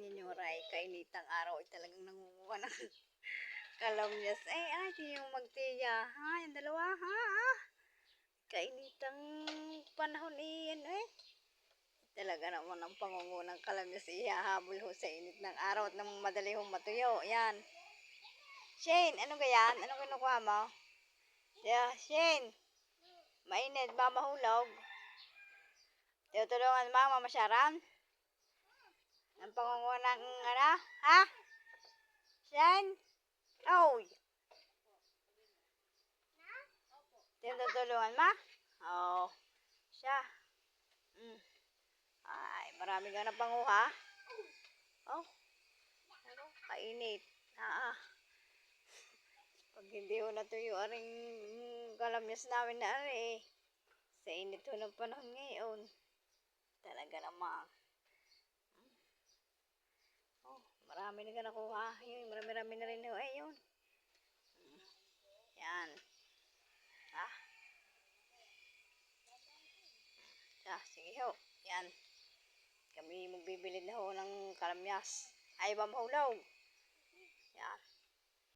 Ninyoray, kainitang araw ay talagang nangunguha ng kalamyas. Ay, yung magtiya. Ha, yung dalawa, ha? Kainitang panahon iyan, eh. Talaga naman ang pangunguha ng kalamyas. Ihahabol ho sa init ng araw at nang madali hong matuyo. Yan. Shane, ano ganyan? Anong kinukuha mo? Yeah, Shane. Mainit ba mahulog? Tutulungan mo, Mama Sharon? Ang pangunguha ng ano? Ha? Shane? Oh. Tinutulungan mo? Oo. Siya. Ay, marami ka na panguha. Oh. Ano? Kainit. Pag hindi ho natuyo aring kalamyas namin na ari eh. Sa init ho ng panahon ngayon. Talaga naman. Oh, marami na ka nakuha. Yun, marami na rin ho. Ayun. Yan. Sige ho. Yan. Kami magbibili na ho ng kalamyas. Ay, ba mahulog? Yan.